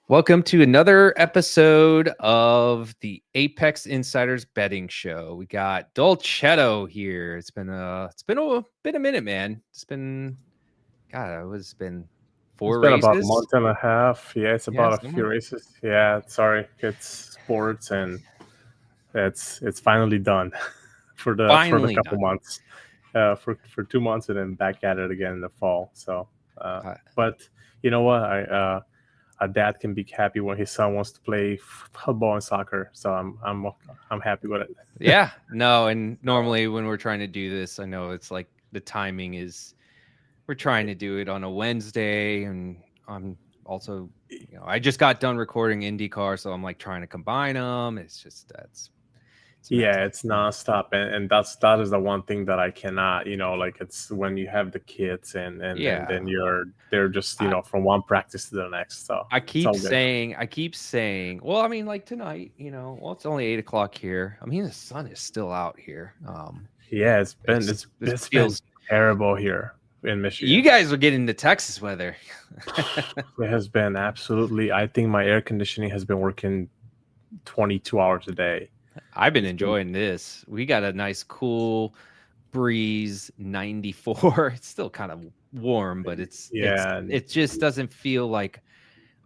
Welcome to another episode of the Apex Insiders Betting Show. We got Dolcetto here. It's been a minute, man. It's been It's four been about a races. month and a half. Yeah, it's Yeah, about a something few like races. Yeah, sorry, it's sports, and it's finally done for the finally couple done. months, for 2 months, and then back at it again in the fall. So, Uh, but you know what? A dad can be happy when his son wants to play football and soccer. So I'm happy with it. yeah, no, and normally when we're trying to do this, I know it's like the timing is we're trying to do it on a Wednesday, and I'm also, I just got done recording IndyCar, so I'm like trying to combine them. It's Yeah, mental. it's nonstop, and that is the one thing that I cannot, like it's when you have the kids and Yeah. then they're just I, from one practice to the next, so I it's keep all good. saying, well, I mean, like tonight, it's only 8 o'clock here. I mean, the sun is still out here. Yeah, it's been It's it's this it's been feels terrible here in you Michigan. guys are getting the Texas weather. It has been absolutely. I think my air conditioning has been working 22 hours a day. I've been It's been enjoying this. We got a nice cool breeze, 94. It's still kind of warm, but yeah, it just doesn't feel like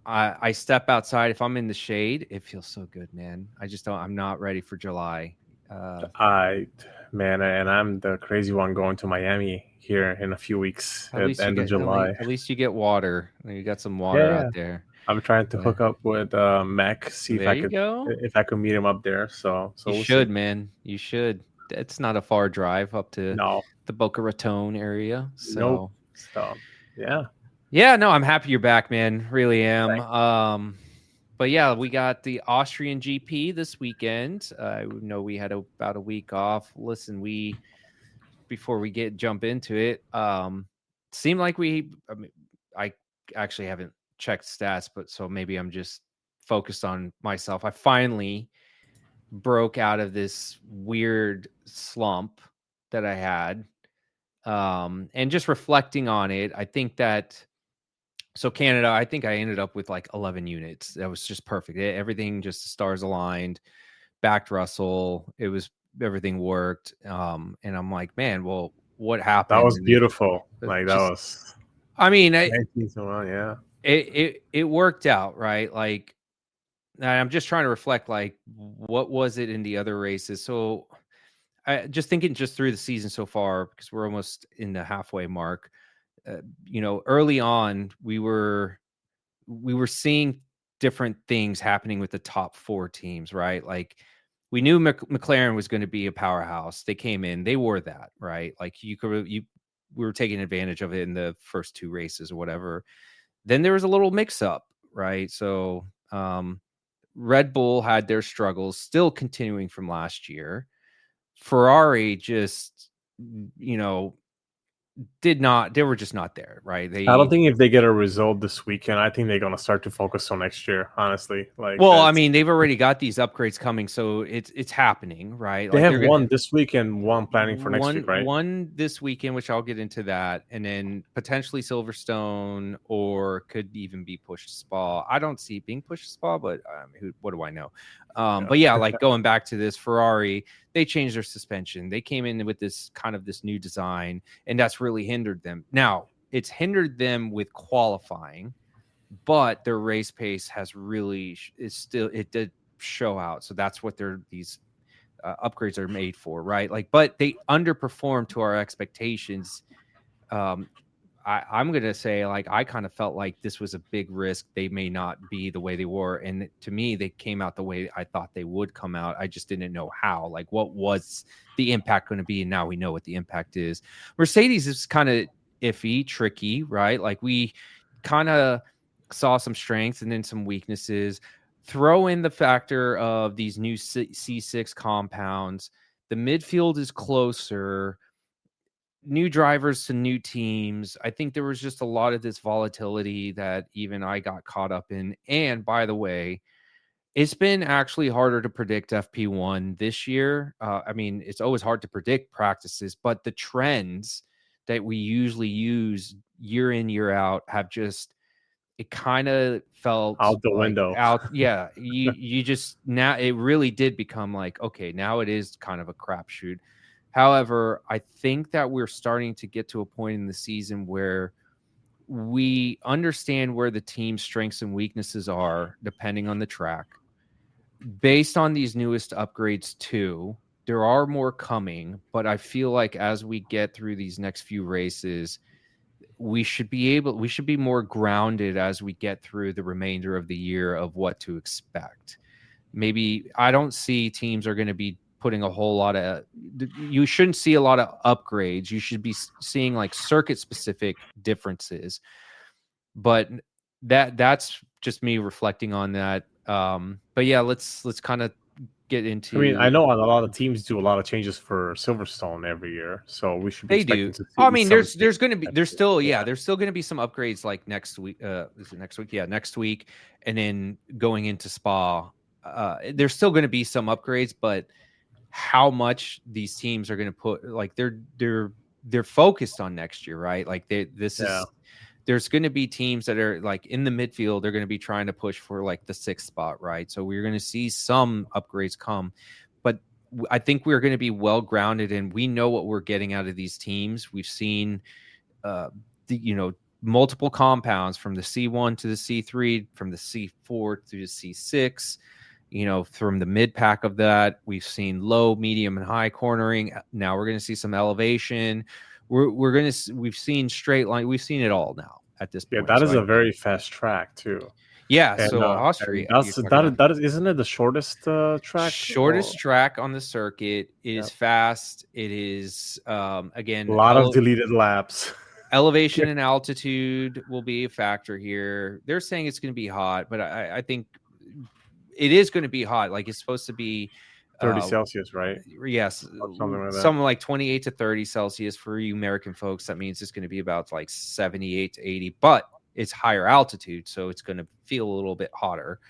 I step outside. If I'm in the shade, it feels so good, man. I'm not ready for July. I man, and I'm the crazy one going to Miami here in a few weeks At at the least you end of get July. at least you get water. You got some water Yeah, out there. I'm trying to But hook up with Mac, see there you go. if I could meet him up there. So You we'll see. should, man. You should. It's not a far drive up to No, the Boca Raton area. nope. So So yeah, yeah, no, I'm happy you're back, man. Really am. thank But yeah, we got the Austrian GP this weekend. I know we had about a week off. Listen, before we jump into it, seemed like I mean, I actually haven't checked stats, but so maybe I'm just focused on myself. I finally broke out of this weird slump that I had. And just reflecting on it, I think that so Canada, I think I ended up with like 11 units. That was just perfect. Everything just stars aligned, backed Russell. Everything worked. And I'm like, man, well, what that happened? was And it beautiful. Like that just, was I mean, 19 yeah. it worked out, right? Like, I'm just trying to reflect, like, what was it in the other races? So I just thinking just through the season so far, because we're almost in the halfway mark. Early on, we were seeing different things happening with the top four teams, right? Like we knew McLaren was going to be a powerhouse. They came in, they were that, right? Like we were taking advantage of it in the first two races or whatever. Then there was a little mix up, right? So Red Bull had their struggles still continuing from last year. Ferrari just, you know, they were just not there, right? I don't They think if they get a result this weekend, I think they're gonna start to focus on next year. Honestly, like Well, I that's mean, they've already got these upgrades coming, so it's happening, right? they Like have they're gonna one this week and one planning for next week, right? one this weekend, which I'll get into that, and then potentially Silverstone, or could even be pushed to Spa. I don't see it being pushed to Spa, but what do I know? Yeah. But yeah, like going back to this Ferrari, they changed their suspension. They came in with this new design, and that's really hindered them. Now it's hindered them with qualifying, but their race pace has really it did show out. So that's what these upgrades are made for, right? Like, but they underperformed to our expectations. um I'm gonna say, like, I kind of felt like this was a big risk. They may not be the way they were, and to me they came out the way I thought they would come out. I just didn't know how, like, what was the impact going to be, and now we know what the impact is. Mercedes is kind of iffy, tricky, right? Like, we kind of saw some strengths and then some weaknesses. Throw in the factor of these new C6 compounds. The midfield is closer, new drivers to new teams. I think there was just a lot of this volatility that even I got caught up in. And by the way, it's been actually harder to predict FP1 this year. I mean, it's always hard to predict practices, but the trends that we usually use year in, year out have just it kind of felt out the like window. you just, now it really did become like, okay, now it is kind of a crapshoot. However, I think that we're starting to get to a point in the season where we understand where the team's strengths and weaknesses are depending on the track. Based on these newest upgrades too, there are more coming, but I feel like as we get through these next few races, we should be more grounded as we get through the remainder of the year of what to expect. Maybe I don't see teams are going to be putting a whole lot of, you shouldn't see a lot of upgrades. You should be seeing like circuit specific differences, but that's just me reflecting on that. But yeah, let's kind of get into. I mean, I know a lot of teams do a lot of changes for Silverstone every year, so we should be They expecting do. to see. I mean, some there's going to be, there's still, yeah. there's still going to be some upgrades like next week. Is it next week? Yeah, next week, and then going into Spa. There's still going to be some upgrades, but how much these teams are going to put, like they're focused on next year, right? Like there's going to be teams that are like in the midfield. They're going to be trying to push for like the 6th spot, right? So we're going to see some upgrades come, but I think we're going to be well grounded, and we know what we're getting out of these teams. We've seen, multiple compounds from the C1 to the C3, from the C4 to the C6. From the mid pack of that, we've seen low, medium, and high cornering. Now we're going to see some elevation. We've seen straight line. We've seen it all now at this point. Yeah, that is a very fast track too. Yeah, and, so Austria, that isn't it the shortest track? Shortest track on the circuit. It is fast. It is again a lot of deleted laps. Elevation and altitude will be a factor here. They're saying it's going to be hot, but I think it is going to be hot. Like it's supposed to be 30 Celsius, right? Yes, something like 28 to 30 Celsius for you American folks. That means it's going to be about like 78 to 80, but it's higher altitude, so it's going to feel a little bit hotter.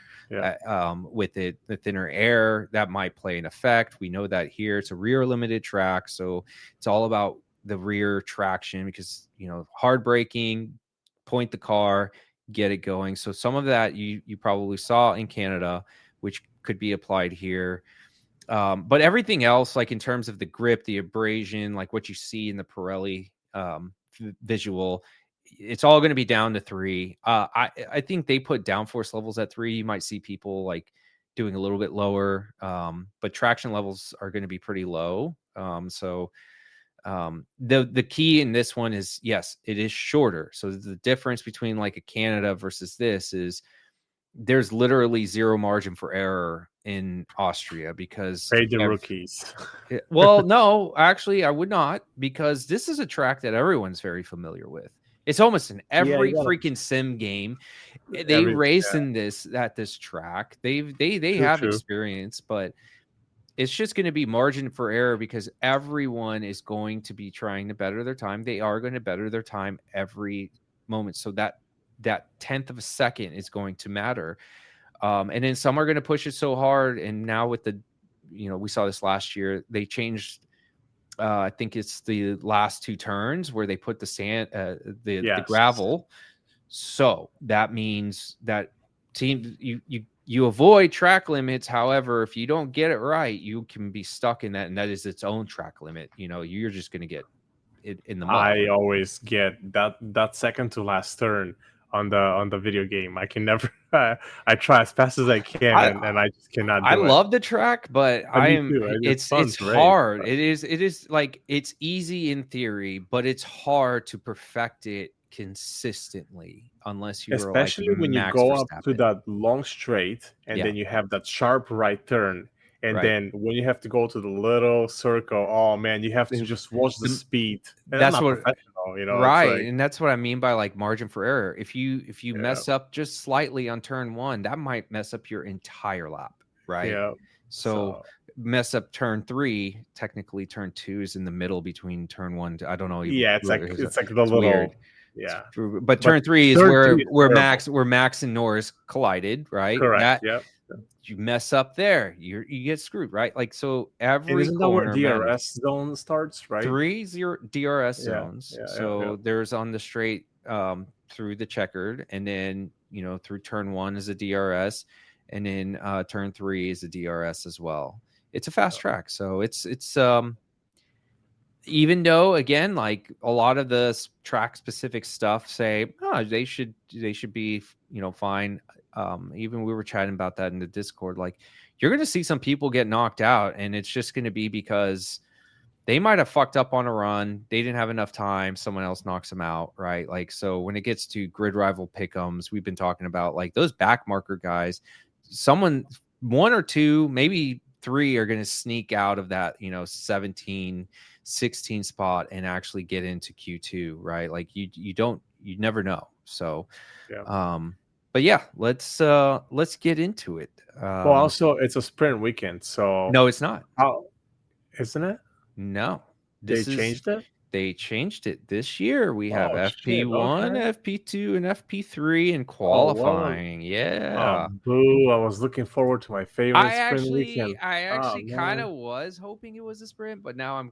With it, the thinner air that might play an effect. We know that here it's a rear limited track, so it's all about the rear traction because hard braking, point the car, get it going. So some of that you probably saw in Canada, which could be applied here. But everything else, like in terms of the grip, the abrasion, like what you see in the Pirelli visual, it's all going to be down to 3. I think they put downforce levels at 3. You might see people like doing a little bit lower, but traction levels are going to be pretty low. The key in this one is, yes, it is shorter. So the difference between like a Canada versus this is there's literally zero margin for error in Austria because pay the rookies. Well, no, actually I would not, because this is a track that everyone's very familiar with. It's almost in every freaking sim game. They race in this track. They have experience, but it's just going to be margin for error because everyone is going to be trying to better their time. They are going to better their time every moment. So that 10th of a second is going to matter. And then some are going to push it so hard. And now with the, we saw this last year, they changed, I think it's the last 2 turns where they put the sand, the gravel. So that means that team, you avoid track limits. However, if you don't get it right, you can be stuck in that, and that is its own track limit. You're just going to get it in the mud. I always get that second to last turn on the video game. I can never. I try as fast as I can, and I just cannot. I love the track, but it's hard. But... It is like it's easy in theory, but it's hard to perfect it consistently unless you especially when you go up to that long straight and then you have that sharp right turn, and then when you have to go to the little circle, oh man, you have to just watch the speed. And that's what professional, right? And that's what I mean by like margin for error. If you mess up just slightly on turn 1, that might mess up your entire lap, right? So mess up turn 3. Technically turn 2 is in the middle between turn 1 to, I don't know. It's like the little weird. Yeah, but turn 3 is where Max and Norris collided, right? Correct. You mess up there, you get screwed, right? Like, so every isn't corner, that where DRS zone starts, right? 3 DRS zones. There's on the straight through the checkered, and then through turn 1 is a DRS, and then turn 3 is a DRS as well. It's a fast track, so it's even though, again, like a lot of the track specific stuff say, they should be, fine. Even we were chatting about that in the Discord. Like, you're going to see some people get knocked out, and it's just going to be because they might have fucked up on a run. They didn't have enough time. Someone else knocks them out, right? Like, so when it gets to GridRival Pick Ems, we've been talking about like those back marker guys. One or two, maybe 3 are going to sneak out of that, 17, 16 spot and actually get into Q2, right? Like you never know. So, but yeah, let's get into it. Well, also it's a sprint weekend, so no, it's not. Oh, isn't it? No, they changed it. They changed it this year. We have FP1, FP2, and FP3 in qualifying. Yeah. Boo! I was looking forward to my favorite sprint weekend. I actually kind of was hoping it was a sprint, but now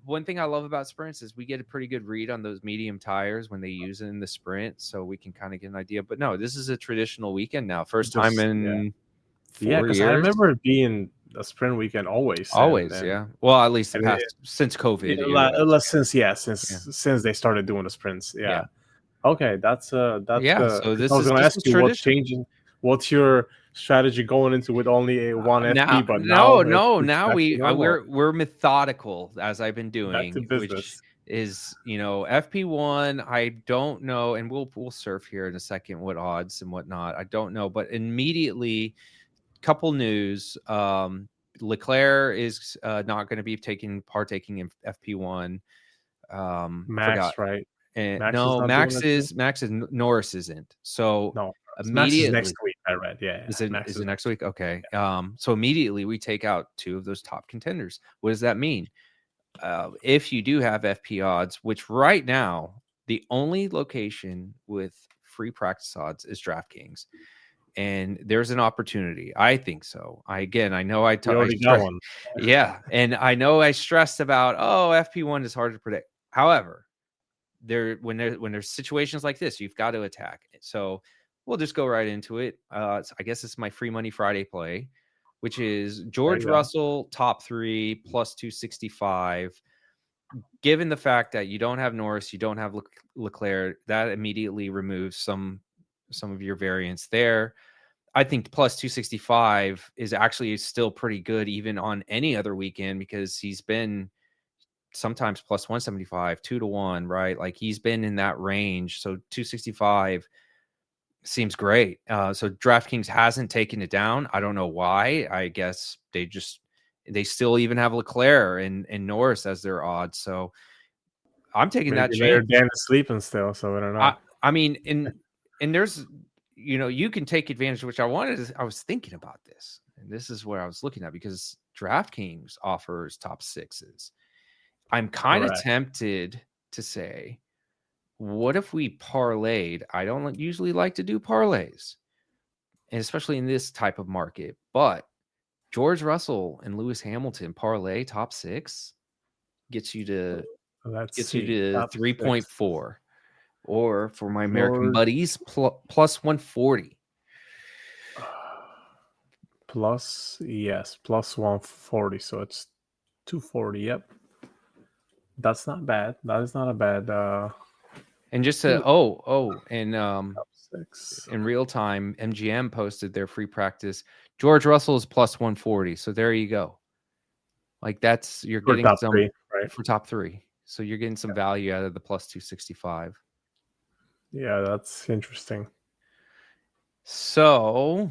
one thing I love about sprints is we get a pretty good read on those medium tires when they use it in the sprint, so we can kind of get an idea. But no, this is a traditional weekend now. First time in 4 years. Because I remember it being a sprint weekend always. Yeah. Well, at least since COVID. Since they started doing the sprints. Yeah. Okay, that's So this I was going to ask you what's changing. What's your strategy going into with only one FP? But we're methodical, as I've been doing, which is FP1. I don't know, and we'll surf here in a second what odds and whatnot. I don't know, but immediately, couple news. Leclerc is not going to be partaking in FP1. Max, right? And Max is Norris isn't. So no, immediately next week. I read, Is it next week? Okay. So immediately we take out 2 of those top contenders. What does that mean? If you do have FP odds, which right now the only location with free practice odds is DraftKings. And there's an opportunity. I think so. I know I already got one. Yeah. And I know I stressed about, FP1 is hard to predict. However, when there's situations like this, you've got to attack. So we'll just go right into it. I guess it's my free money Friday play, which is George Russell top 3 plus 265. Given the fact that you don't have Norris, you don't have Leclerc, that immediately removes some of your variance there. I think plus 265 is actually still pretty good even on any other weekend, because he's been sometimes plus 175, 2-1, right? Like he's been in that range. So 265 seems great. So DraftKings hasn't taken it down. I don't know why. I guess they still even have Leclerc and Norris as their odds. So I'm taking that chance. Dan is sleeping still, so I don't know. I mean, and there's, you can take advantage, which I was thinking about this, and this is where I was looking at, because DraftKings offers top 6s. I'm kind of tempted to say, what if we parlayed? I don't usually like to do parlays, and especially in this type of market, but George Russell and Lewis Hamilton parlay top 6 gets you to 3.4. Or for my American buddies, plus 140. Plus 140. So it's 240. Yep. That's not bad. That is not a bad. And just in real time, MGM posted their free practice. George Russell is plus 140. So there you go. Like you're getting top some 3, right? For top 3. So you're getting some value out of the plus 265. Yeah, that's interesting. So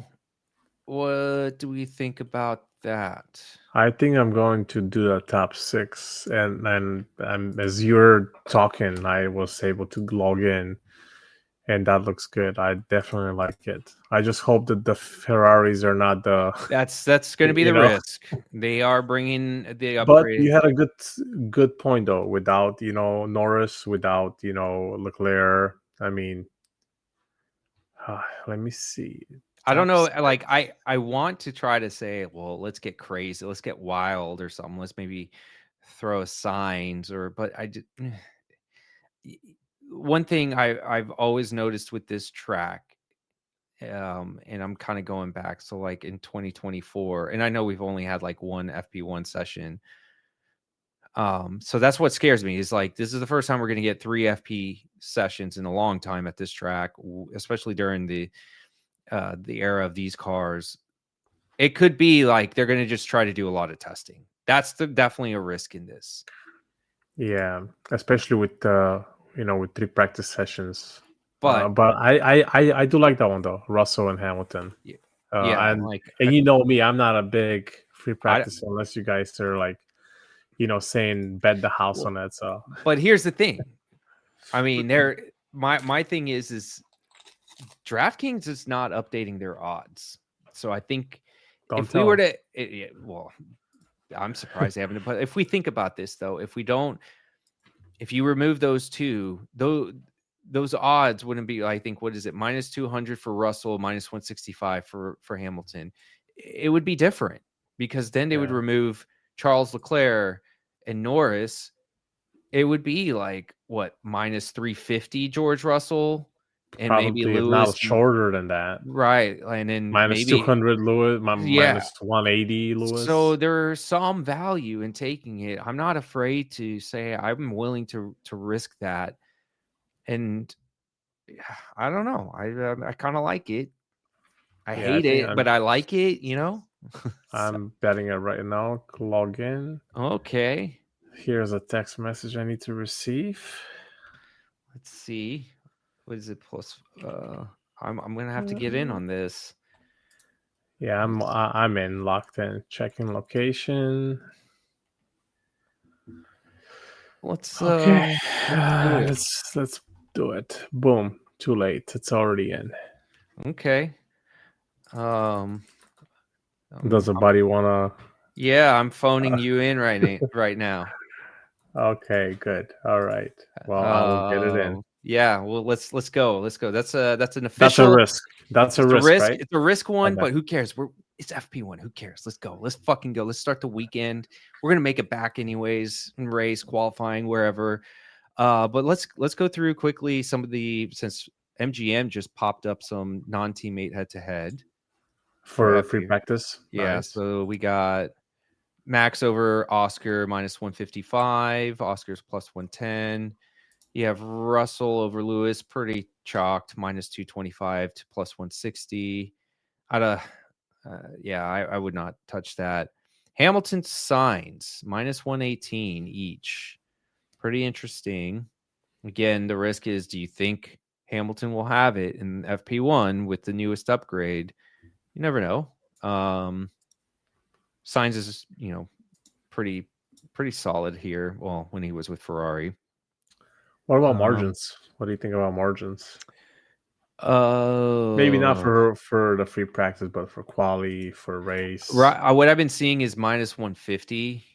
what do we think about that? I think I'm going to do the top 6, and as you're talking, I was able to log in, and that looks good. I definitely like it. I just hope that the Ferraris are not the. That's going to be the risk. They are bringing the upgrade. But you had a good point though. Without Norris, without Leclerc. I mean, let me see. I don't know. Like I want to try to say, well, let's get crazy, let's get wild or something. Let's maybe throw signs but I did. One thing I've always noticed with this track And I'm kind of going back. So like in 2024, and I know we've only had like one FP1 session. So that's what scares me is like, this is the first time we're going to get 3 FP sessions in a long time at this track, especially during the era of these cars. It could be like they're going to just try to do a lot of testing. That's definitely a risk in this. Yeah, especially with with 3 practice sessions. But I do like that one though, Russell and Hamilton. yeah, And like, you know me, I'm not a big free practice unless you guys are like, saying bet the house on that. So, but here's the thing. I mean, my thing is DraftKings is not updating their odds. So I think we were to, well, I'm surprised they haven't. But if we think about this though, if you remove those two, those odds wouldn't be, I think, what is it? -200 for Russell, -165 for Hamilton. It would be different because then they would remove Charles Leclerc and Norris. It would be like what, -350 George Russell and probably maybe Lewis, not shorter than that, right? And then -200 Lewis, -180 Lewis. So there's some value in taking it. I'm not afraid to say I'm willing to risk that. And I don't know. I kind of like it. I hate it, but I like it, I'm betting it right now. Log in. Okay. Here's a text message I need to receive. Let's see. What is it? Plus, I'm gonna have to get in on this. Yeah, I'm in, locked in, checking location. Let's let's do it. Boom. Too late. It's already in. Okay. Does a buddy wanna? Yeah, I'm phoning you in right now. Okay, good. All right. Well, I will get it in. Yeah, well, let's go. That's an official. That's a risk. That's a risk, right? It's a risk one, but who cares? It's FP1. Who cares? Let's go. Let's fucking go. Let's start the weekend. We're gonna make it back anyways in race qualifying wherever. But let's go through quickly some of since MGM just popped up some non-teammate head-to-head for free practice. Yeah, nice. So we got Max over Oscar -155. Oscar's +110. You have Russell over Lewis, pretty chalked, -225 to +160. I would not touch that. Hamilton signs -118 each. Pretty interesting. Again, the risk is, do you think Hamilton will have it in FP1 with the newest upgrade? You never know. Signs is, pretty solid here. Well, when he was with Ferrari. What about margins? What do you think about margins? Oh, maybe not for the free practice, but for quali, for race. Right. What I've been seeing is -150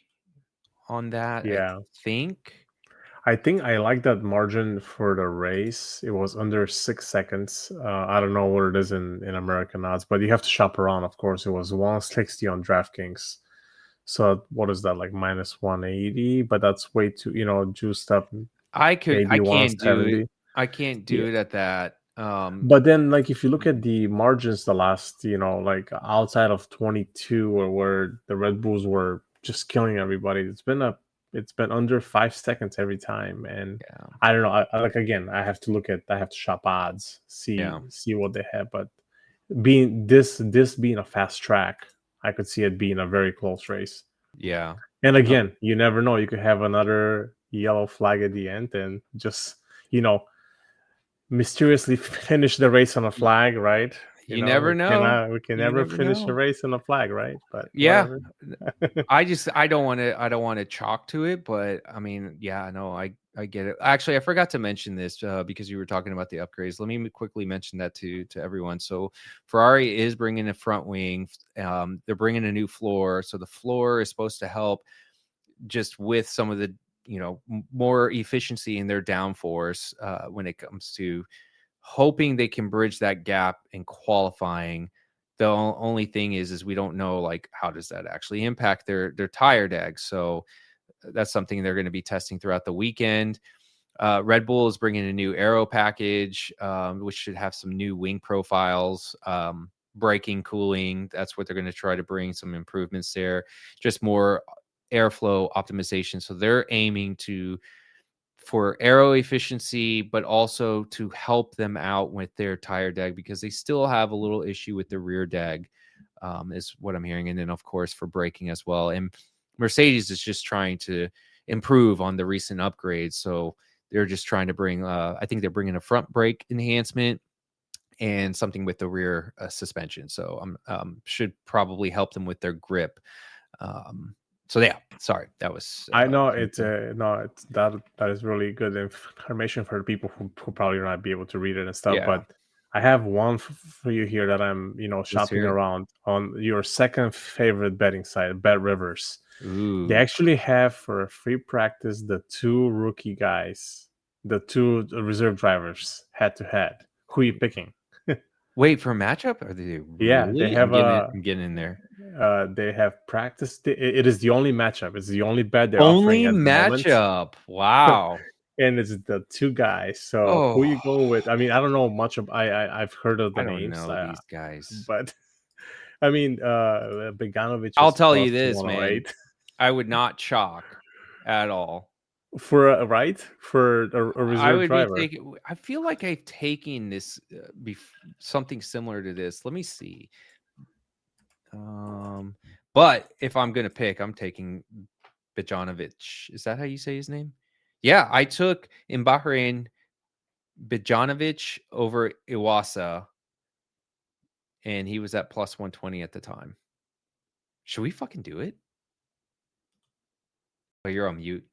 on that. Yeah, I think I like that margin for the race. It was under 6 seconds. I don't know what it is in American odds, but you have to shop around. Of course, it was 160 on DraftKings. So what is that, like -180? But that's way too, juiced up. I can't do it. I can't do it at that. But then, like, if you look at the margins, the last, like outside of 22, or where the Red Bulls were just killing everybody, it's been under 5 seconds every time. And I don't know. I have to shop odds, see what they have. But being this being a fast track, I could see it being a very close race. Yeah. And again, you never know. You could have another yellow flag at the end and just, mysteriously finish the race on a flag, right? You never know. We can never finish a race on a flag, right? But yeah, I don't want to chalk to it, but I mean, yeah, no, I get it. Actually, I forgot to mention this because you were talking about the upgrades. Let me quickly mention that to everyone. So Ferrari is bringing a front wing. They're bringing a new floor. So the floor is supposed to help just with some of the, more efficiency in their downforce when it comes to hoping they can bridge that gap in qualifying. The only thing is we don't know, like, how does that actually impact their tire degs. So that's something they're going to be testing throughout the weekend. Red Bull is bringing a new aero package, which should have some new wing profiles, braking, cooling. That's what they're going to try to bring some improvements there. Just more airflow optimization. So they're aiming for aero efficiency, but also to help them out with their tire deg, because they still have a little issue with the rear deg, is what I'm hearing. And then, of course, for braking as well. And Mercedes is just trying to improve on the recent upgrades. So they're just trying to bring, I think they're bringing a front brake enhancement and something with the rear suspension. So should probably help them with their grip. So yeah, sorry, that was. I know it's that is really good information for the people who probably not be able to read it and stuff. Yeah. But I have one for you here that I'm shopping around on your second favorite betting site, Bet Rivers. Ooh. They actually have for a free practice the 2 rookie guys, the 2 reserve drivers head to head. Who are you picking? Wait, for a matchup? Are they really? Yeah, they have I'm getting in there. They have practiced. It is the only matchup. It's the only bet they're Only offering at the moment. matchup. Wow. And it's the 2 guys. So who you go with? I mean, I don't know much of. I've heard of the names. I don't know these guys, but I mean, Beganovic. I'll tell you this, man. I would not chalk at all for a reserve driver. I feel like I've taken this something similar to this. Let me see. But if I'm gonna pick, I'm taking Bejanovic. Is that how you say his name? Yeah, I took in Bahrain Bejanovic over Iwasa, and he was at plus 120 at the time. Should we fucking do it? Oh, you're on mute.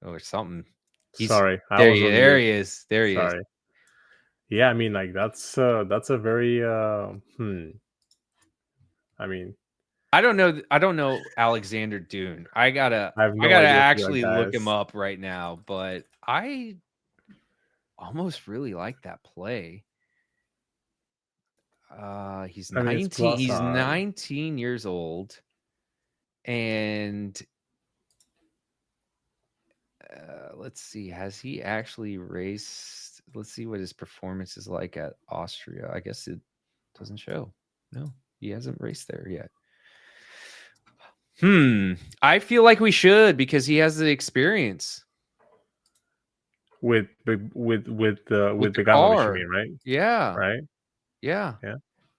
Oh, or something. Sorry, there he is. There he is. Yeah, I mean, like that's a very I mean, I don't know Alexander Dune. I gotta actually look him up right now, but I almost really like that play. He's 19. He's 19 years old, and let's see. Has he actually raced? Let's see what his performance is like at Austria. I guess it doesn't show. No, he hasn't raced there yet. I feel like we should, because he has the experience with the car, you mean, right? Yeah. Right. Yeah. I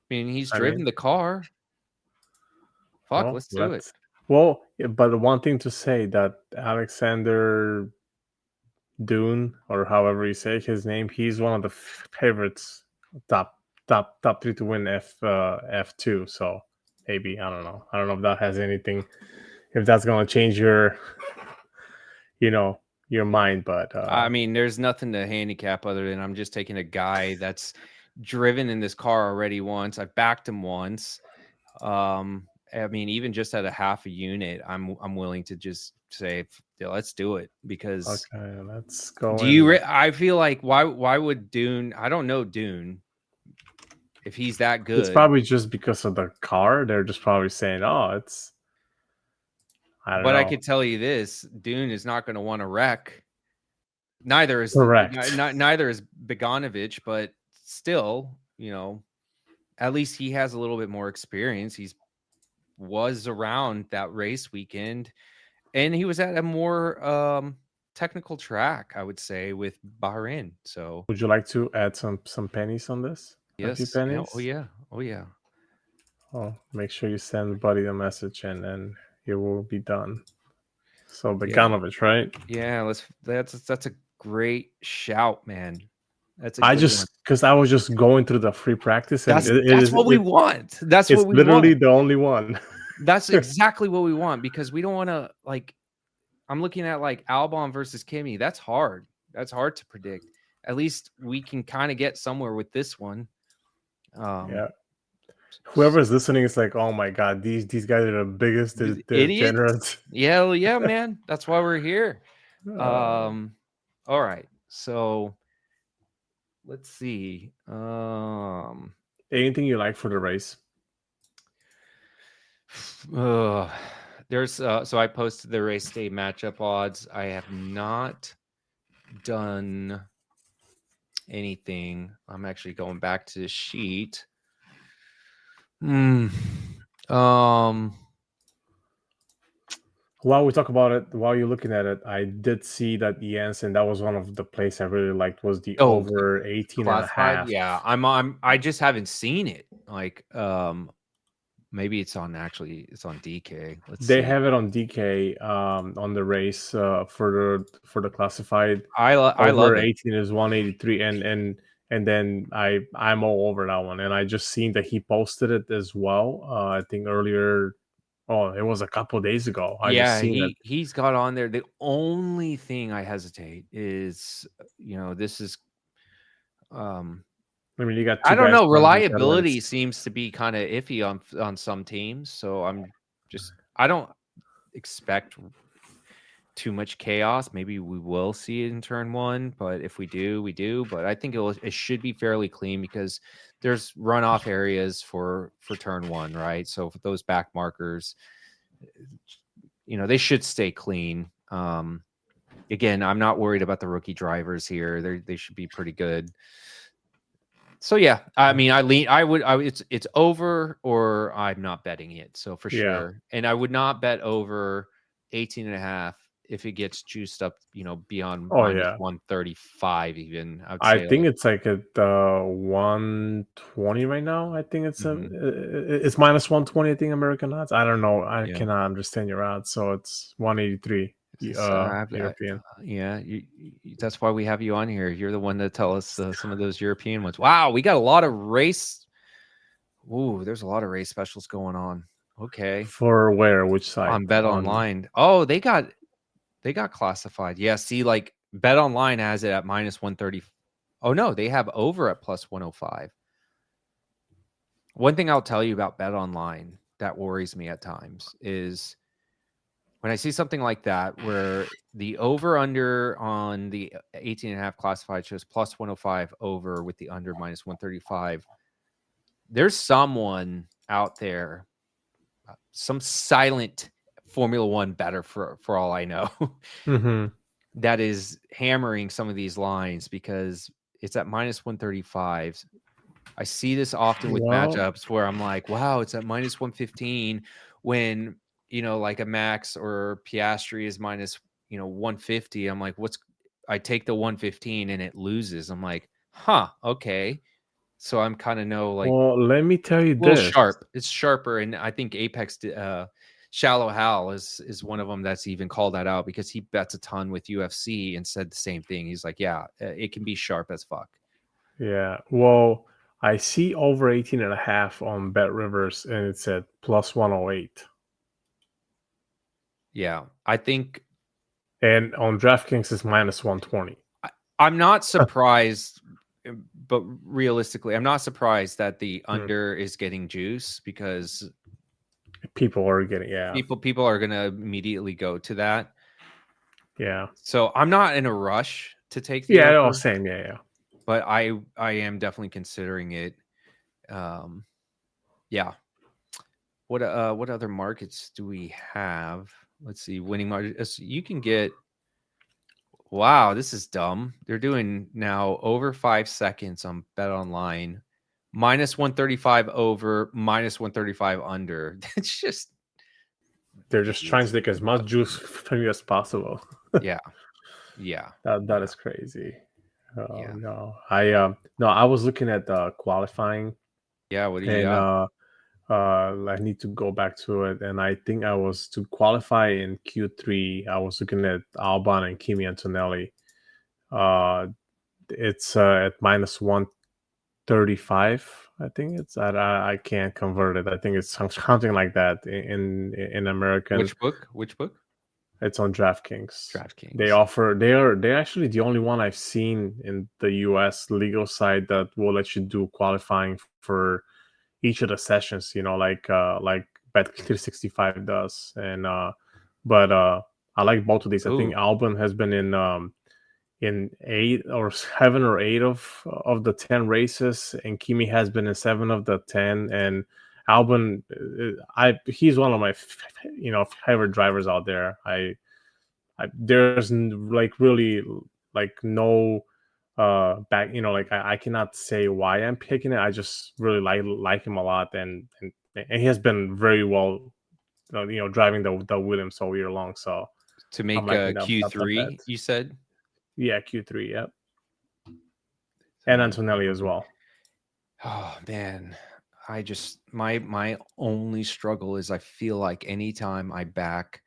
mean, he's driven the car. Fuck, well, let's do it. Well, but the one thing to say that Alexander Dune, or however you say his name, he's one of the favorites, top 3 to win F2. So maybe I don't know if that has anything, if that's gonna change your your mind. But I mean, there's nothing to handicap other than I'm just taking a guy that's driven in this car already once. I've backed him once. I mean, even just at a half a unit, I'm willing to just say, yeah, let's do it, because okay, let's go. I feel like why would Dune? I don't know Dune. If he's that good, it's probably just because of the car. They're just probably saying, "Oh, it's." I don't know. I could tell you this: Dune is not going to want to wreck. Neither is neither is Beganovic, but still, at least he has a little bit more experience. He's was around that race weekend, and he was at a more technical track, I would say, with Bahrain. So would you like to add some pennies on this? Yes. A few pennies? Oh yeah. Oh, make sure you send Buddy the message, and then it will be done. So Beganovic, right? Yeah, that's a great shout, man. That's because I was just going through the free practice, and that's what we want. That's what we literally want. The only one. That's exactly what we want, because we don't want to, like, I'm looking at like Albon versus Kimi. That's hard. That's hard to predict. At least we can kind of get somewhere with this one. Yeah. Whoever's listening is like, oh my god, these guys are the biggest degenerates. Yeah, man. That's why we're here. All right. So let's see. Anything you like for the race? there's so I posted the race day matchup odds. I have not done anything. I'm actually going back to the sheet. While we talk about it, while you're looking at it, I did see that Jensen, that was one of the plays I really liked, was the over 18 and a half. Yeah, I just haven't seen it. Like, maybe it's on DK. They have it on DK on the race for the classified. I love Over it. 18 is 183, and then I'm all over that one. And I just seen that he posted it as well. I think earlier. Oh, it was a couple days ago. I just seen it. He's got on there. The only thing I hesitate is, this is, I mean, you got. I don't know. Reliability seems to be kind of iffy on some teams, so I don't expect too much chaos. Maybe we will see it in turn one, but if we do, we do. But I think it should be fairly clean because there's runoff areas for turn one, right? So for those back markers, they should stay clean. Again, I'm not worried about the rookie drivers here. They should be pretty good. So yeah, I mean, it's over, or I'm not betting it. So for sure. And I would not bet over 18 and a half if it gets juiced up, beyond minus 135 even. I think it's like at 120 right now. I think it's it's minus 120. I think American odds. I don't know. I cannot understand your odds. So it's 183 European. That's why we have you on here. You're the one to tell us some of those European ones. Wow, we got a lot of race. Ooh, there's a lot of race specials going on. Okay. For where? Which side? On Bet Online. Oh, they got classified. Yeah, see, like Bet Online has it at minus 130. Oh no, they have over at plus 105. One thing I'll tell you about Bet Online that worries me at times is when I see something like that where the over under on the 18 and a half classified shows plus 105 over with the under minus 135. There's someone out there, some silent Formula One better for all I know, that is hammering some of these lines because it's at minus 135. I see this often with matchups where I'm like, wow, it's at minus 115 when, like a Max or Piastri is minus, 150. I'm like, I take the 115 and it loses. I'm like, okay. So I'm kind of well, let me tell you this. Sharp. It's sharper. And I think Apex, Shallow Hal is one of them that's even called that out because he bets a ton with UFC and said the same thing. He's like, yeah, it can be sharp as fuck. Yeah. Well, I see over 18 and a half on Bet Rivers and it's at plus 108. Yeah, I think. And on DraftKings it's minus 120. I'm not surprised, but realistically, I'm not surprised that the under is getting juice because people are getting people are gonna immediately go to that. Yeah. So I'm not in a rush to take the over. Same. Yeah. But I am definitely considering it. Yeah. What other markets do we have? Let's see. Winning market. You can get. Wow, this is dumb. They're doing now over 5 seconds on Bet Online. Minus 135 over, minus 135 under. It's just. They're just trying to take as much juice from you as possible. Yeah. That is crazy. No, I was looking at the qualifying. Yeah, what do you got? I need to go back to it, and I think I was to qualify in Q3. I was looking at Albon and Kimi Antonelli. It's at minus 135. I think it's at. I can't convert it. I think it's something like that in American. Which book? It's on DraftKings. They're actually the only one I've seen in the US legal side that will let you do qualifying for each of the sessions, like Bet365 does. And but I like both of these. I think Albon has been in 8 or 7 or 8 of the 10 races, and Kimi has been in 7 of the 10. And Albon, he's one of my favorite drivers out there. There's like really like no back, like I cannot say why I'm picking it. I just really like him a lot, and he has been very well, driving the Williams all year long. So To I'm make liking a the bet. Q3, you said? Yeah, Q3, yep. And Antonelli as well. Oh man, I just my only struggle is I feel like anytime I back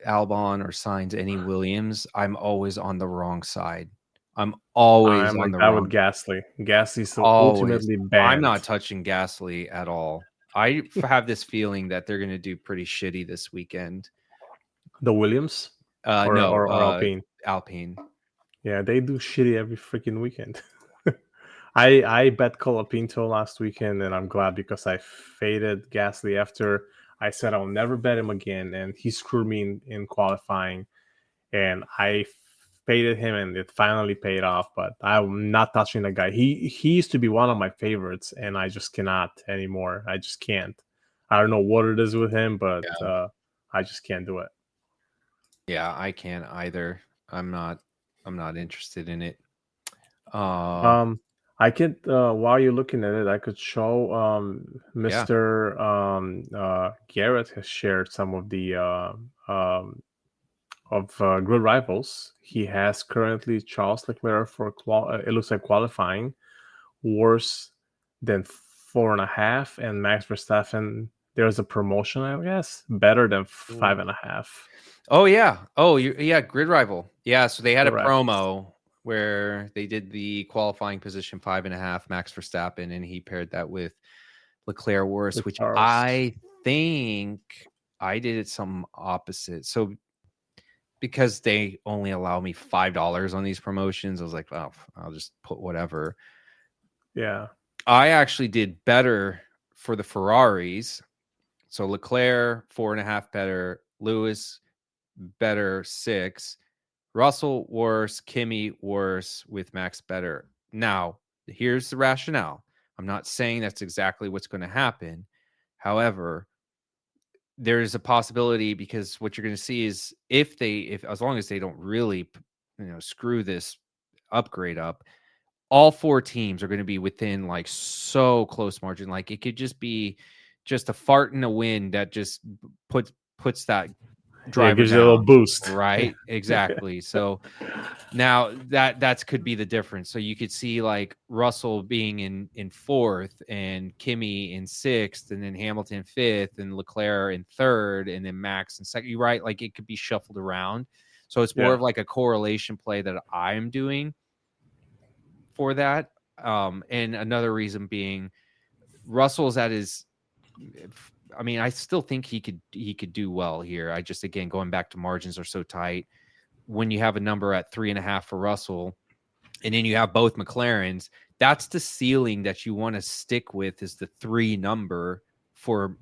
Albon or signs any Williams, I'm always on the wrong side. I'm always I'm on like the that with wrong. Gasly. Gasly's still Always. ultimately I'm banned. not touching Gasly at all. I have this feeling that they're going to do pretty shitty this weekend. The Williams or Alpine. Alpine. Yeah, they do shitty every freaking weekend. I bet Colapinto last weekend, and I'm glad because I faded Gasly after I said I'll never bet him again, and he screwed me in qualifying, and I faded him, and it finally paid off. But I'm not touching that guy. He used to be one of my favorites, and I just cannot anymore. I just can't. I don't know what it is with him, but I just can't do it. Yeah, I can't either. I'm not interested in it. I could while you're looking at it, I could show Mr. Garrett has shared some of the Grid Rivals. He has currently Charles Leclerc for it looks like qualifying worse than 4.5, and Max Verstappen. There's a promotion, I guess, better than 5.5. Oh yeah. Yeah. Grid Rival. Yeah. So they had Correct. a promo where they did the qualifying position 5.5, Max Verstappen, and he paired that with Leclerc worse, which I think I did it some opposite. So because they only allow me $5 on these promotions, I was like, well, I'll just put whatever. Yeah. I actually did better for the Ferraris. So Leclerc 4.5 better, Lewis better 6, Russell worse, Kimi worse, with Max better. Now, here's the rationale. I'm not saying that's exactly what's going to happen. However, there is a possibility, because what you're going to see is if as long as they don't really, screw this upgrade up, all 4 teams are going to be within like so close margin. Like it could just be just a fart in the wind that just puts that driver gives down, you a little boost. Right. Exactly. So now that's could be the difference. So you could see like Russell being in 4th and Kimi in 6th, and then Hamilton 5th and Leclerc in 3rd, and then Max in 2nd. You're right. Like it could be shuffled around. So it's more of like a correlation play that I'm doing for that. And another reason being Russell's at his, I mean, I still think he could do well here. I just, again, going back to margins are so tight. When you have a number at 3.5 for Russell, and then you have both McLarens, that's the ceiling that you want to stick with, is the 3 number for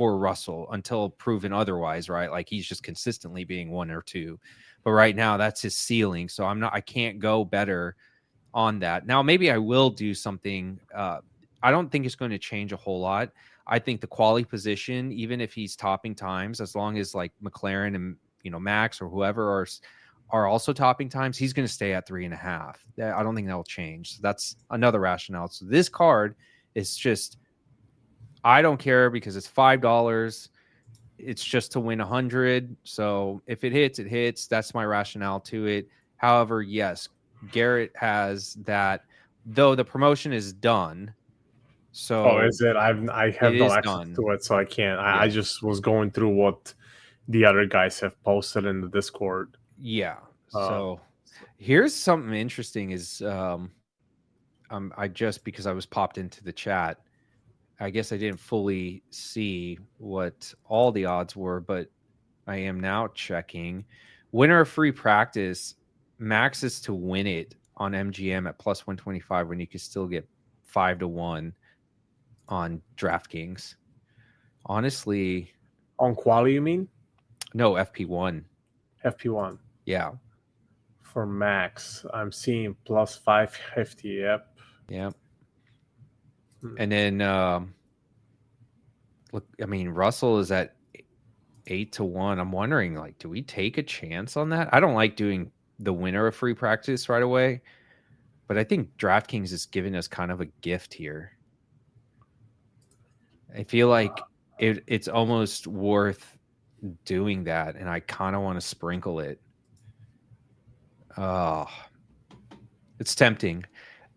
Russell until proven otherwise, right? Like he's just consistently being 1 or 2. But right now that's his ceiling. So I can't go better on that. Now, maybe I will do something. I don't think it's going to change a whole lot. I think the quality position, even if he's topping times, as long as like McLaren and Max or whoever are also topping times, he's going to stay at 3.5. I don't think that will change. So that's another rationale. So this card is just, I don't care, because it's $5. It's just to win 100. So if it hits, it hits. That's my rationale to it. However, yes, Garrett has that, though the promotion is done. So is it? I have no access to it, so I can't. I just was going through what the other guys have posted in the Discord. Yeah. So here's something interesting is I just, because I was popped into the chat, I guess I didn't fully see what all the odds were, but I am now checking. Winner of free practice, Max is to win it on MGM at plus 125, when you can still get 5-1 on DraftKings. Honestly, on quali, you mean? No, FP1. FP1. Yeah. For Max, I'm seeing plus 550. Yep. And then look, I mean, Russell is at 8-1. I'm wondering, like, do we take a chance on that? I don't like doing the winner of free practice right away, but I think DraftKings is giving us kind of a gift here. I feel like it's almost worth doing that, and I kind of want to sprinkle it. Oh, it's tempting.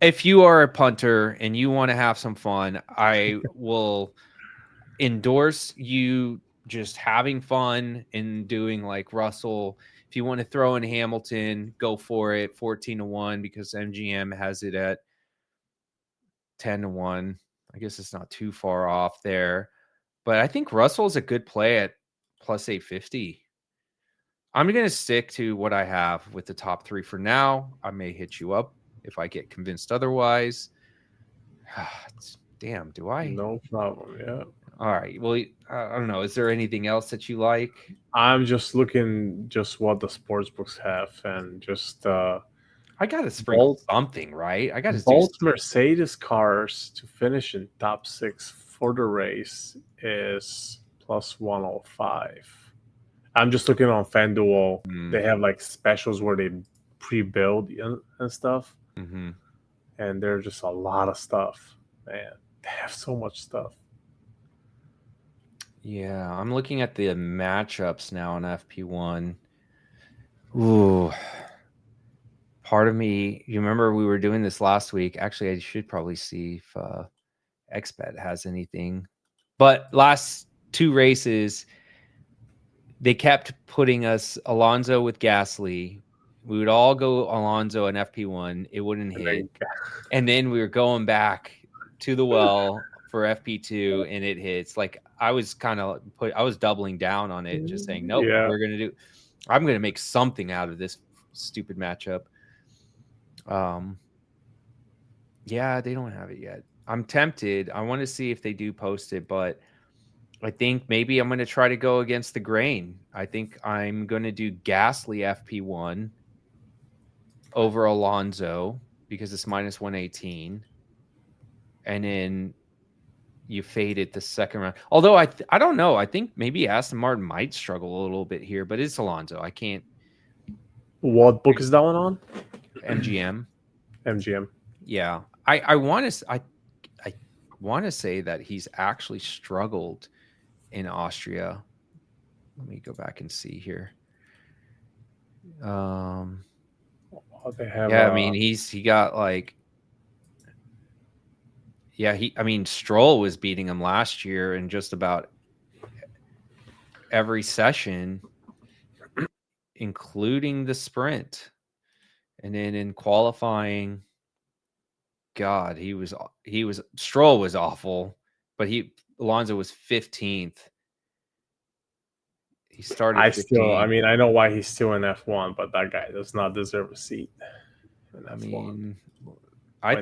If you are a punter and you want to have some fun, I will endorse you just having fun and doing like Russell. If you want to throw in Hamilton, go for it. 14-1 because MGM has it at 10-1. I guess it's not too far off there. But I think Russell's a good play at plus 850. I'm going to stick to what I have with the top 3 for now. I may hit you up if I get convinced otherwise. Damn, do I? No problem. Yeah. All right. Well, I don't know. Is there anything else that you like? I'm just looking just what the sports books have and just I got to sprinkle something, right? I got to do both Mercedes cars to finish in top 6 for the race is plus 105. I'm just looking on FanDuel. They have like specials where they pre-build and stuff. Mm-hmm. And there's just a lot of stuff. Man, they have so much stuff. Yeah, I'm looking at the matchups now on FP1. Ooh. Part of me, you remember we were doing this last week. Actually, I should probably see if XBet has anything. But last 2 races, they kept putting us Alonso with Gasly. We would all go Alonso and FP1. It wouldn't hit. And then we were going back to the well for FP2 and it hits. Like I was I was doubling down on it, just saying, nope, I'm going to make something out of this stupid matchup. Yeah, they don't have it yet. I'm tempted. I want to see if they do post it, but I think maybe I'm going to try to go against the grain. I think I'm going to do Gasly FP1 over Alonso because it's minus 118. And then you fade it the second round. Although I don't know. I think maybe Aston Martin might struggle a little bit here, but it's Alonso. I can't. What book is that one on? MGM. MGM. Yeah. I want to say that he's actually struggled in Austria. Let me go back and see here. They have, I mean, he got like, Stroll was beating him last year in just about every session, including the sprint. And then in qualifying, God, Stroll was awful, but Alonso was 15th. He started. I know why he's still in F1, but that guy does not deserve a seat in F1. I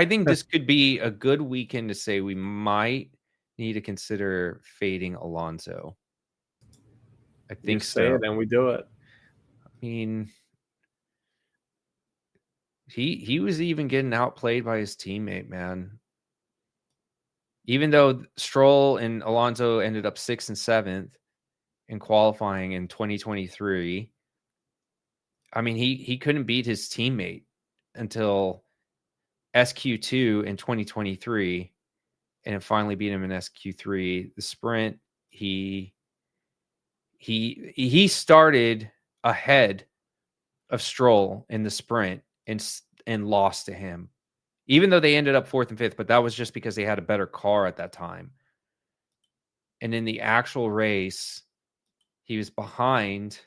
think this could be a good weekend to say we might need to consider fading Alonso. I think so. Say it and we do it. I mean, he was even getting outplayed by his teammate, man. Even though Stroll and Alonso ended up 6th and 7th in qualifying in 2023, I mean, he couldn't beat his teammate until SQ2 in 2023, and it finally beat him in SQ3. The sprint, he started ahead of Stroll in the sprint and lost to him, even though they ended up 4th and 5th, but that was just because they had a better car at that time. And in the actual race, he was behind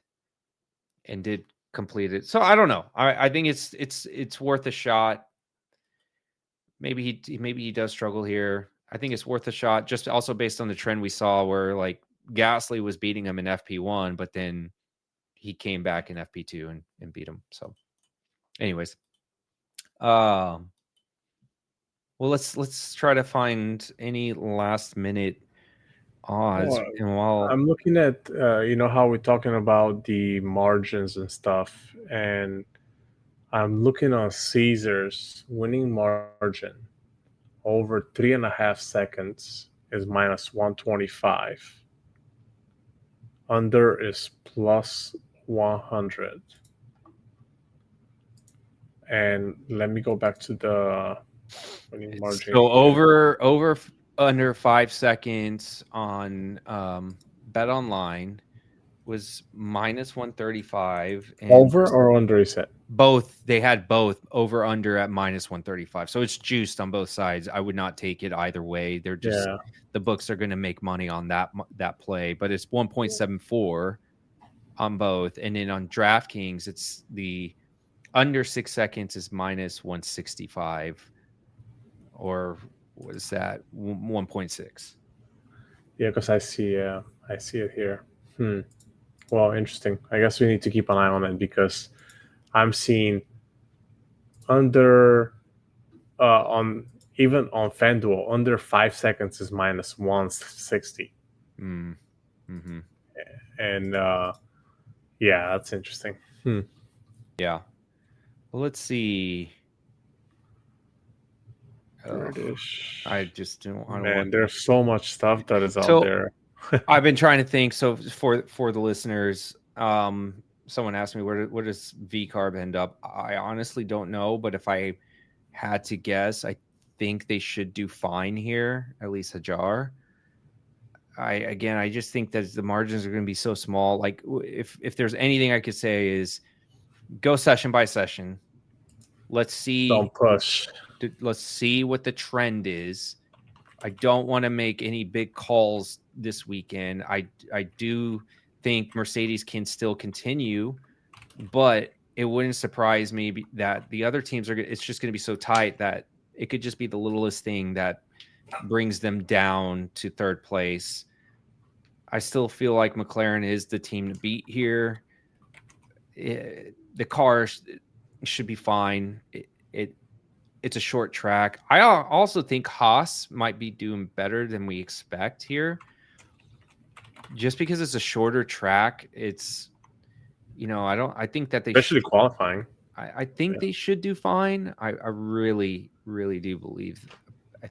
and did complete it. So I don't know. I think it's worth a shot. Maybe he does struggle here. I think it's worth a shot, just also based on the trend we saw where like Gasly was beating him in FP1, but then he came back in FP2 and beat him. So anyways, well, let's try to find any last minute odds. And while I'm looking at, how we're talking about the margins and stuff, and I'm looking on Caesar's winning margin over 3.5 seconds is minus 125. Under is plus 100. And let me go back to the winning margin. So over under 5 seconds on Bet Online was minus 135. And over or under, is it? both, they had both over under at minus 135. So it's juiced on both sides. I would not take it either way. They're just the books are going to make money on that play, but it's 1.74 on both. And then on DraftKings, it's the under 6 seconds is minus 165, or what is that? 1.6. Yeah, because I see it here. Well, interesting. I guess we need to keep an eye on it because I'm seeing under even on FanDuel, under 5 seconds is minus 160. Mm-hmm. And yeah, that's interesting. Yeah. Well, let's see. British. I just don't. Man, there's so much stuff that is out there. I've been trying to think. So for the listeners, someone asked me where does VCarb end up? I honestly don't know, but if I had to guess, I think they should do fine here, at least Hajar. I just think that the margins are going to be so small. Like if there's anything I could say is go session by session. Let's see. Don't push. Let's see what the trend is. I don't want to make any big calls this weekend. I do think Mercedes can still continue, but it wouldn't surprise me that the other teams it's just going to be so tight that it could just be the littlest thing that brings them down to third place. I still feel like McLaren is the team to beat here. The car should be fine. It's a short track. I also think Haas might be doing better than we expect here. Just because it's a shorter track, it's, I think that they especially qualifying. I think they should do fine. I really, really do believe.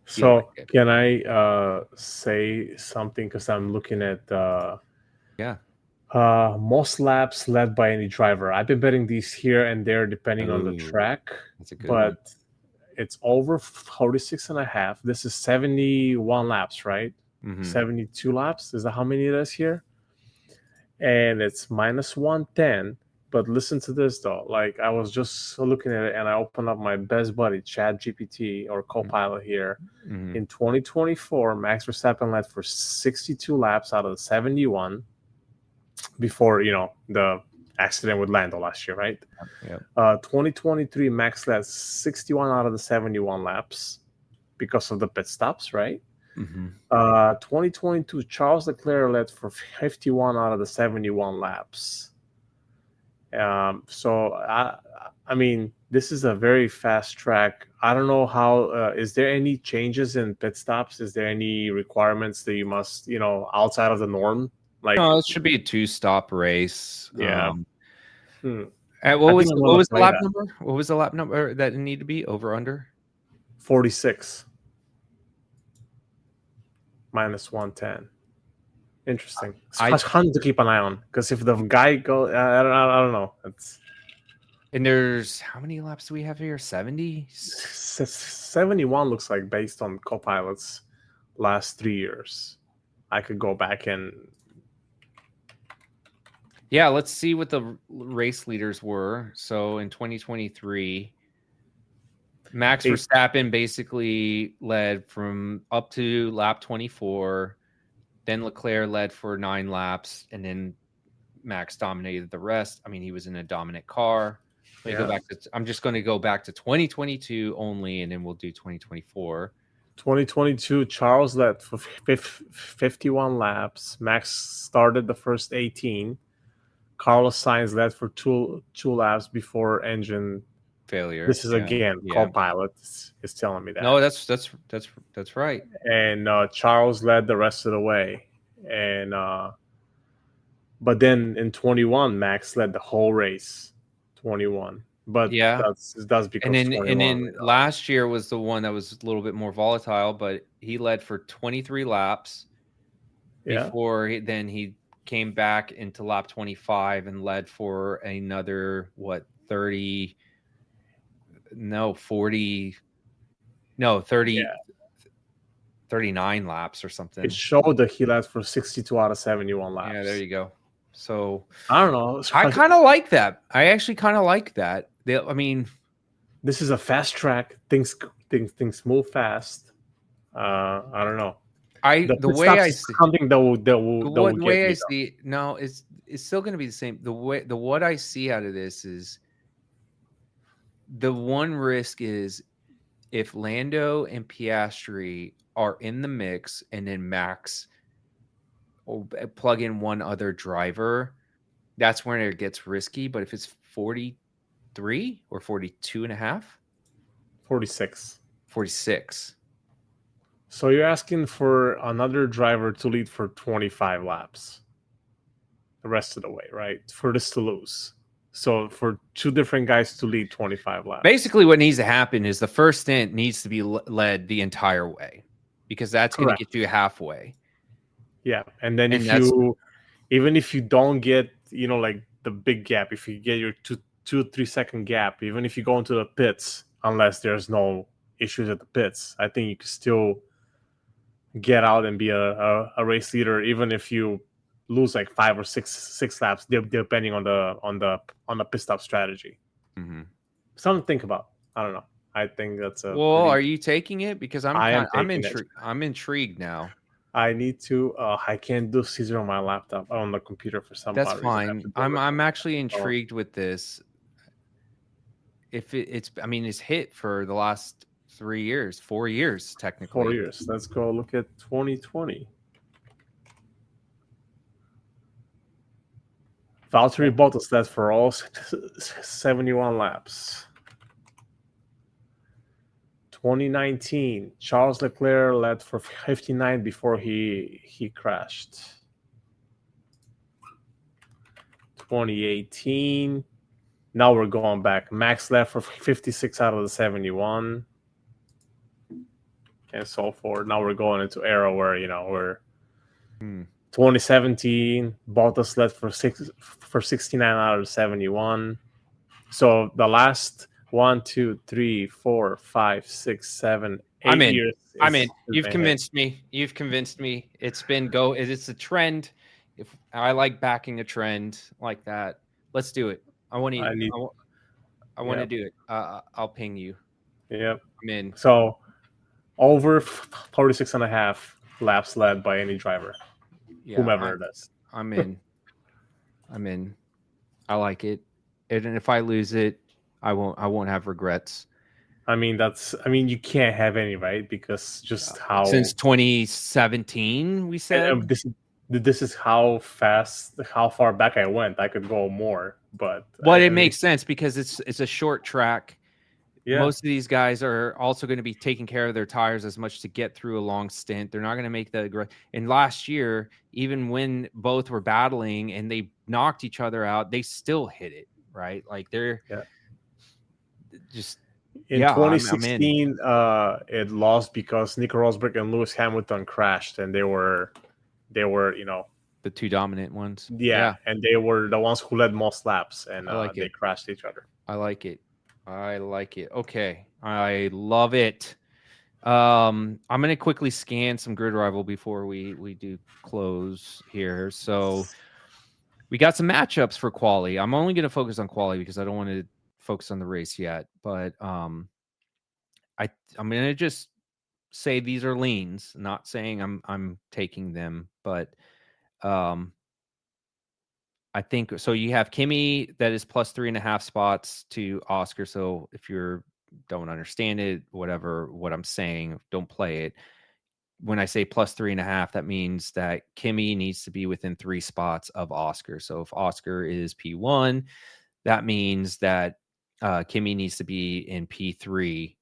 So can I say something? Because I'm looking at most laps led by any driver. I've been betting these here and there depending on the track. That's a good one. It's over 46 and a half. This is 71 laps, right? 72 laps. Is that how many it is here? And it's minus 110. But listen to this, though. Like, I was just looking at it, and I opened up my best buddy, ChatGPT, or Copilot here. In 2024, Max Verstappen led for 62 laps out of the 71 before, the accident with Lando last year, right? 2023, Max led 61 out of the 71 laps because of the pit stops, right? 2022, Charles Leclerc led for 51 out of the 71 laps. So I mean, this is a very fast track. I don't know how. Is there any changes in pit stops? Is there any requirements that you must, outside of the norm? Like, no, it should be a 2-stop race. Yeah. What was the lap number? What was the lap number that it needed to be over under? 46 minus 110. Interesting. It's fun to keep an eye on because if the guy goes, I don't know. And there's how many laps do we have here? 70? 71 looks like based on Copilot's last 3 years. I could go back and. Yeah, let's see what the race leaders were. So in 2023, Max Verstappen basically led from up to lap 24. Then Leclerc led for 9 laps, and then Max dominated the rest. I mean, he was in a dominant car. I'm just going to go back to 2022 only, and then we'll do 2024. 2022, Charles led for 51 laps. Max started the first 18. Carlos Sainz led for two laps before engine failure. This is again Copilot is telling me that. No, that's right. And Charles led the rest of the way, and but then in 21, Max led the whole race. 21. but Yeah. that's because And 21. then last year was the one that was a little bit more volatile, but he led for 23 laps before then he came back into lap 25 and led for another 30 no 40 no 30 39 laps or something. It showed that he led for 62 out of 71 laps. Yeah, there you go. So I don't know. I kind of like that. I actually kind of like that. I mean, this is a fast track. Things move fast. I don't know. The way I see something that will the get way me I see no, it's still going to be the same. What I see out of this is the one risk is if Lando and Piastri are in the mix and then Max plug in one other driver, that's when it gets risky. But if it's 43 or 42 and a half, 46. 46. So you're asking for another driver to lead for 25 laps the rest of the way, right? For this to lose. So for two different guys to lead 25 laps. Basically, what needs to happen is the first stint needs to be led the entire way because that's going to get you halfway. Yeah. And then even if you don't get, like the big gap, if you get your 2-3 second gap, even if you go into the pits, unless there's no issues at the pits, I think you can still get out and be a race leader, even if you lose like 5 or 6 laps, depending on the pit stop strategy. Mm-hmm. Something to think about. I don't know. I think that's are you taking it? Because I'm intrigued now. I need to. I can't do Caesar on my laptop on the computer for some. That's fine. I'm actually intrigued with this. If it's hit for the last 4 years technically. 4 years. Let's go look at 2020. Valtteri Bottas led for all 71 laps. 2019, Charles Leclerc led for 59 before he crashed. 2018, now we're going back. Max led for 56 out of the 71, and so forth. Now we're going into era where we're 2017, Bottas led for 69 out of 71. So the last 1, 2, 3, 4, 5, 6, 7, 8 years. I'm in. You've convinced me. It's a trend. If I like backing a trend like that, let's do it. I want to do it. I'll ping you. Yep. I'm in. So over 46 and a half laps led by any driver. Yeah, whomever it is. I'm in. I'm in. I like it. And if I lose it, I won't have regrets. You can't have any, right? Because just how since 2017 we said this is how far back I went. I could go more, but it makes sense because it's a short track. Yeah. Most of these guys are also going to be taking care of their tires as much to get through a long stint. They're not going to make and last year, even when both were battling and they knocked each other out, they still hit it, right? Like they're just in 2016 it lost because Nico Rosberg and Lewis Hamilton crashed, and they were the two dominant ones. Yeah, and they were the ones who led most laps, and they crashed each other. I like it. Okay, I love it. I'm going to quickly scan some GridRival before we do close here. So we got some matchups for quali. I'm only going to focus on quali because I don't want to focus on the race yet. But I'm going to just say these are leans. Not saying I'm taking them, but I think so. You have Kimi that is plus 3.5 spots to Oscar. So if you don't understand it, whatever what I'm saying, don't play it. When I say plus 3.5, that means that Kimi needs to be within 3 spots of Oscar. So if Oscar is P1, that means that Kimi needs to be in P3.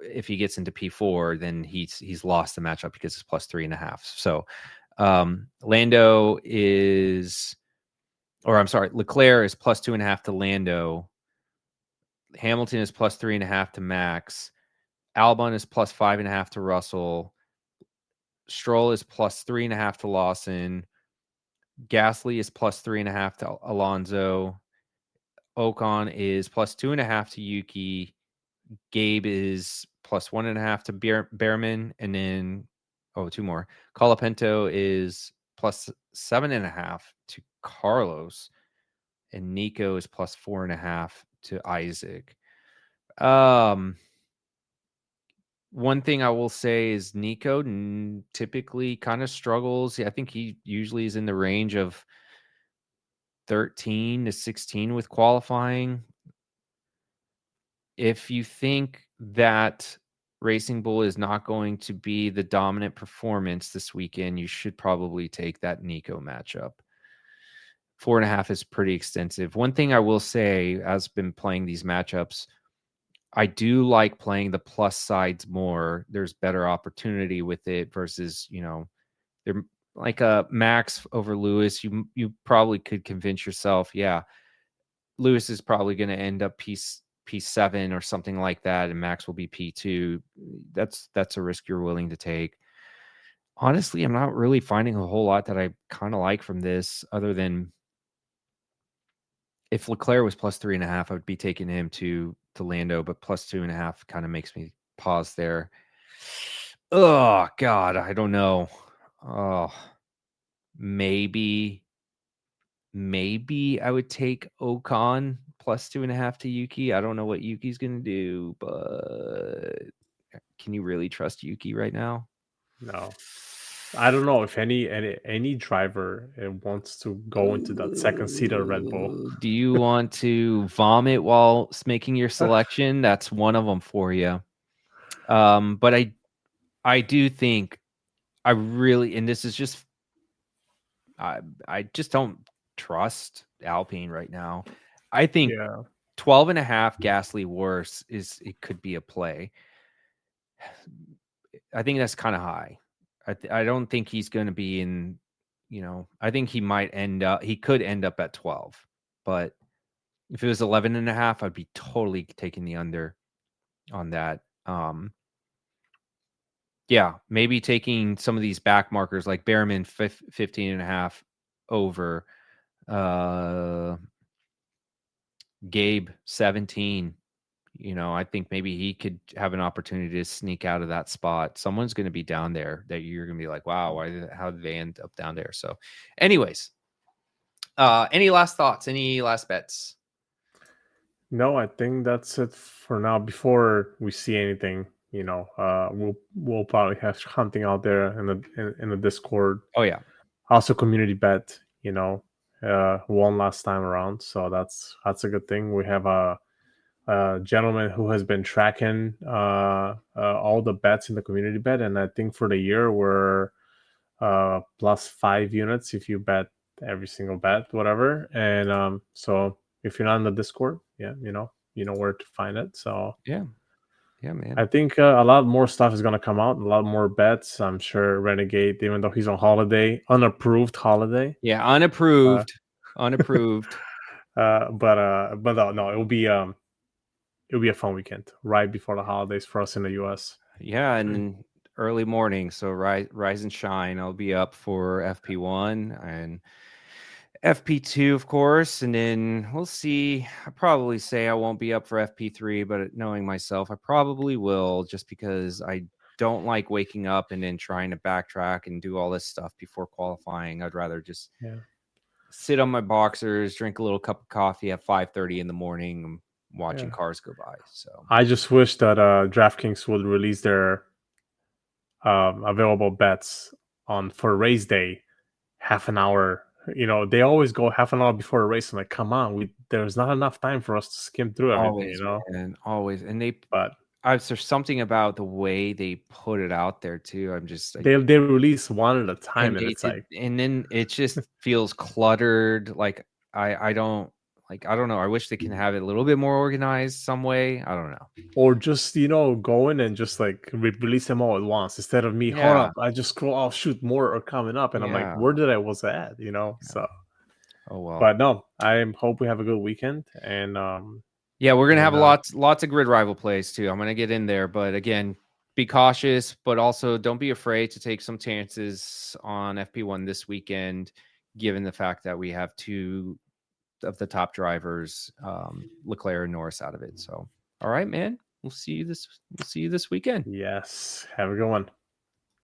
If he gets into P4, then he's lost the matchup because it's plus 3.5. So Leclerc is plus 2.5 to Lando. Hamilton is plus 3.5 to Max. Albon is plus 5.5 to Russell. Stroll is plus 3.5 to Lawson. Gasly is plus 3.5 to Alonso. Ocon is plus 2.5 to Yuki. Gabe is plus 1.5 to Behrman. And then, two more. Colapinto is plus 7.5 to Carlos. And Nico is plus 4.5 to Isaac. One thing I will say is Nico typically kind of struggles. I think he usually is in the range of 13 to 16 with qualifying. If you think that Racing Bull is not going to be the dominant performance this weekend, you should probably take that Nico matchup. 4.5 is pretty extensive. One thing I will say, as I've been playing these matchups, I do like playing the plus sides more. There's better opportunity with it versus, they're like a Max over Lewis. You probably could convince yourself, yeah, Lewis is probably going to end up P7 or something like that, and Max will be P2. That's a risk you're willing to take. Honestly, I'm not really finding a whole lot that I kind of like from this, other than if Leclerc was plus 3.5, I would be taking him to Lando, but plus 2.5 kind of makes me pause there. Oh God, I don't know. Oh, maybe I would take Ocon plus 2.5 to Yuki. I don't know what Yuki's gonna do, but can you really trust Yuki right now? No. I don't know if any driver wants to go into that second seat of Red Bull. Do you want to vomit while making your selection? That's one of them for you. But I do think I really, and this is just, I just don't trust Alpine right now. I think 12.5 Gasly worse it could be a play. I think that's kind of high. I don't think he's going to be in, I think he could end up at 12, but if it was 11.5, I'd be totally taking the under on that. Yeah, maybe taking some of these back markers like Behrman 15.5 over, Gabe 17. I think maybe he could have an opportunity to sneak out of that spot. Someone's going to be down there that you're going to be like, wow, how did they end up down there? So anyways, any last thoughts? Any last bets? No, I think that's it for now. Before we see anything, we'll probably have something out there in the Discord. Oh yeah. Also community bet, one last time around. So that's a good thing. We have a gentleman who has been tracking all the bets in the community bet, and I think for the year we're plus 5 units if you bet every single bet, whatever. And so if you're not in the Discord, you know where to find it. So yeah, man. I think a lot more stuff is gonna come out, a lot more bets. I'm sure Renegade, even though he's on holiday, unapproved holiday. Yeah, unapproved. Unapproved. But no, it'll be a fun weekend right before the holidays for us in the US. Yeah, and early morning, so rise and shine. I'll be up for FP1 and FP2, of course, and then we'll see. I probably say I won't be up for FP3, but knowing myself, I probably will, just because I don't like waking up and then trying to backtrack and do all this stuff before qualifying. I'd rather just sit on my boxers, drink a little cup of coffee at 5:30 in the morning, watching cars go by. So I just wish that DraftKings would release their available bets for race day half an hour. They always go half an hour before a race. I'm like, come on, there's not enough time for us to skim through everything. Always. And but there's something about the way they put it out there too. they release one at a time, and then it just feels cluttered. Like I don't know. I wish they can have it a little bit more organized some way. I don't know. Or just go in and just like release them all at once instead of me. Hold up, I just scroll. Oh shoot, more are coming up, and I'm like, where did I was at? So. Oh well. But no, I hope we have a good weekend, and Yeah, we're gonna have And, lots of grid rival plays too. I'm gonna get in there, but again, be cautious, but also don't be afraid to take some chances on FP1 this weekend, given the fact that we have two of the top drivers, Leclerc and Norris, out of it. So, all right, man, we'll see you this weekend. yes, have a good one.